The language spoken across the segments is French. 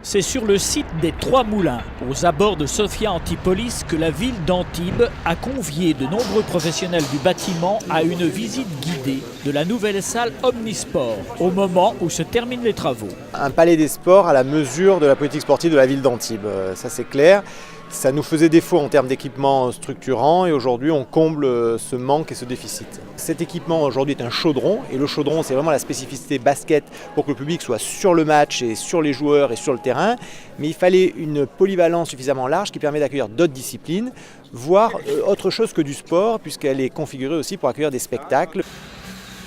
C'est sur le site des Trois Moulins, aux abords de Sophia Antipolis, que la ville d'Antibes a convié de nombreux professionnels du bâtiment à une visite guidée de la nouvelle salle Omnisport, au moment où se terminent les travaux. Un palais des sports à la mesure de la politique sportive de la ville d'Antibes, ça c'est clair. Ça nous faisait défaut en termes d'équipement structurant et aujourd'hui on comble ce manque et ce déficit. Cet équipement aujourd'hui est un chaudron et le chaudron c'est vraiment la spécificité basket pour que le public soit sur le match et sur les joueurs et sur le terrain. Mais il fallait une polyvalence suffisamment large qui permet d'accueillir d'autres disciplines, voire autre chose que du sport puisqu'elle est configurée aussi pour accueillir des spectacles.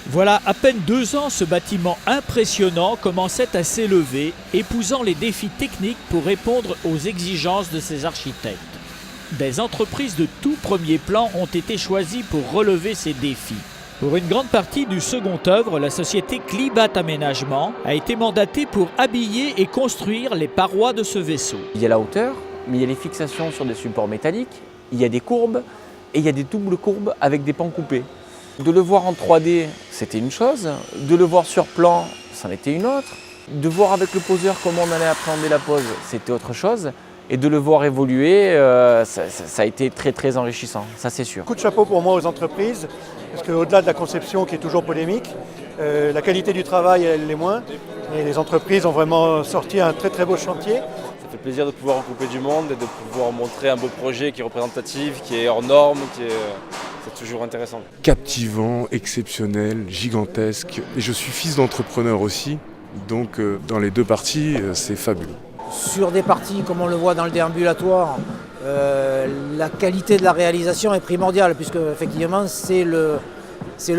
Voilà à peine 2 ans, ce bâtiment impressionnant commençait à s'élever, épousant les défis techniques pour répondre aux exigences de ses architectes. Des entreprises de tout premier plan ont été choisies pour relever ces défis. Pour une grande partie du second œuvre, la société Klibat Aménagement a été mandatée pour habiller et construire les parois de ce vaisseau. Il y a la hauteur, mais il y a les fixations sur des supports métalliques, il y a des courbes et il y a des doubles courbes avec des pans coupés. De le voir en 3D, c'était une chose. De le voir sur plan, c'en était une autre. De voir avec le poseur comment on allait appréhender la pose, c'était autre chose. Et de le voir évoluer, ça a été très très enrichissant, ça c'est sûr. Coup de chapeau pour moi aux entreprises, parce qu'au-delà de la conception qui est toujours polémique, la qualité du travail elle l'est moins. Et les entreprises ont vraiment sorti un très très beau chantier. Ça fait plaisir de pouvoir regrouper du monde et de pouvoir montrer un beau projet qui est représentatif, qui est hors norme, c'est toujours intéressant. Captivant, exceptionnel, gigantesque. Et je suis fils d'entrepreneur aussi, donc dans les deux parties, c'est fabuleux. Sur des parties comme on le voit dans le déambulatoire, la qualité de la réalisation est primordiale puisque effectivement c'est le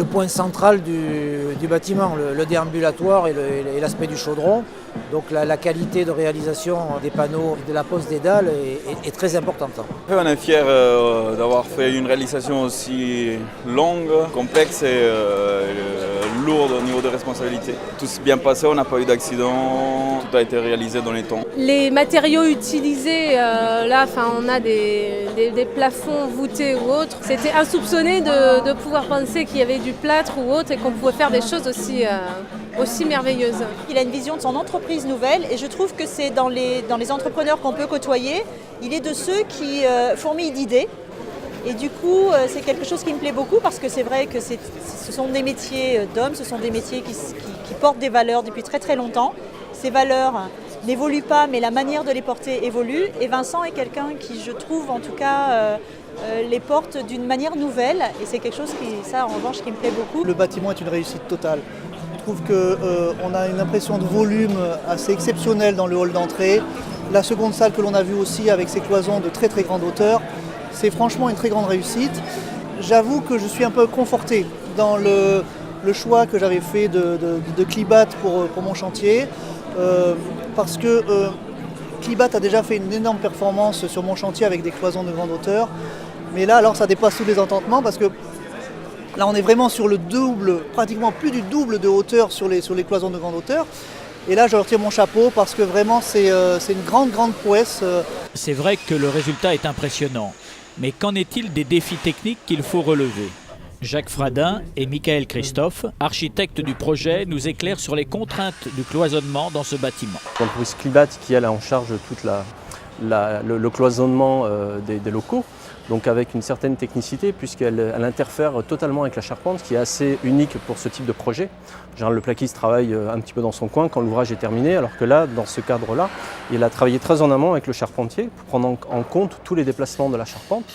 point central du bâtiment, le déambulatoire et l'aspect du chaudron. Donc la qualité de réalisation des panneaux, de la pose des dalles est très importante. On est fiers d'avoir fait une réalisation aussi longue, complexe et lourde au niveau de responsabilité. Tout s'est bien passé, on n'a pas eu d'accident, tout a été réalisé dans les temps. Les matériaux utilisés, on a des plafonds voûtés ou autres. C'était insoupçonné de pouvoir penser qu'il y avait du plâtre ou autre et qu'on pouvait faire des choses aussi merveilleuses. Il a une vision de son entreprise nouvelle et je trouve que c'est dans les entrepreneurs qu'on peut côtoyer, il est de ceux qui fourmillent d'idées. Et du coup, c'est quelque chose qui me plaît beaucoup parce que c'est vrai que ce sont des métiers d'hommes, ce sont des métiers qui portent des valeurs depuis très très longtemps. Ces valeurs n'évoluent pas, mais la manière de les porter évolue. Et Vincent est quelqu'un qui, je trouve en tout cas, les porte d'une manière nouvelle. Et c'est quelque chose en revanche, qui me plaît beaucoup. Le bâtiment est une réussite totale. Je trouve qu'on a une impression de volume assez exceptionnelle dans le hall d'entrée. La seconde salle que l'on a vue aussi avec ses cloisons de très très grande hauteur. C'est franchement une très grande réussite. J'avoue que je suis un peu conforté dans le choix que j'avais fait de Klibat pour mon chantier. Parce que Klibat a déjà fait une énorme performance sur mon chantier avec des cloisons de grande hauteur. Mais là, alors ça dépasse tous les entendements parce que là, on est vraiment sur le double, pratiquement plus du double de hauteur sur les cloisons de grande hauteur. Et là, je leur tire mon chapeau parce que vraiment, c'est une grande prouesse. C'est vrai que le résultat est impressionnant. Mais qu'en est-il des défis techniques qu'il faut relever ? Jacques Fradin et Michael Christophe, architectes du projet, nous éclairent sur les contraintes du cloisonnement dans ce bâtiment. L'entreprise Klibat qui elle a en charge tout le cloisonnement des locaux, donc avec une certaine technicité puisqu'elle interfère totalement avec la charpente, qui est assez unique pour ce type de projet. En général, le plaquiste travaille un petit peu dans son coin quand l'ouvrage est terminé, alors que là, dans ce cadre-là, il a travaillé très en amont avec le charpentier pour prendre en compte tous les déplacements de la charpente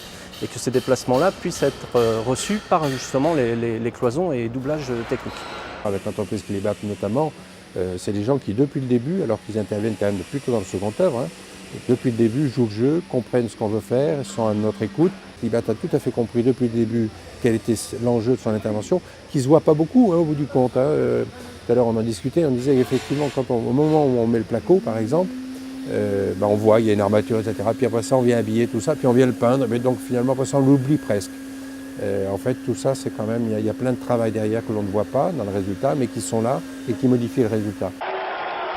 et que ces déplacements-là puissent être reçus par justement les cloisons et doublages techniques. Avec l'entreprise Klibat notamment, c'est des gens qui depuis le début, alors qu'ils interviennent quand même plutôt dans le second œuvre, depuis le début jouent le jeu, comprennent ce qu'on veut faire, sont à notre écoute. Klibat a tout à fait compris depuis le début quel était l'enjeu de son intervention, qui ne se voit pas beaucoup au bout du compte. Tout à l'heure on en discutait, on disait effectivement au moment où on met le placo par exemple, on voit il y a une armature, etc. Puis après ça on vient habiller tout ça, puis on vient le peindre, mais donc finalement après ça on l'oublie presque. En fait tout ça c'est quand même, il y a plein de travail derrière que l'on ne voit pas dans le résultat, mais qui sont là et qui modifient le résultat.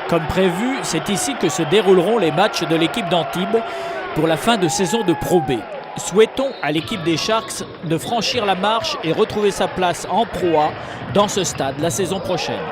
Comme prévu, c'est ici que se dérouleront les matchs de l'équipe d'Antibes pour la fin de saison de Pro B. Souhaitons à l'équipe des Sharks de franchir la marche et retrouver sa place en Pro A dans ce stade la saison prochaine.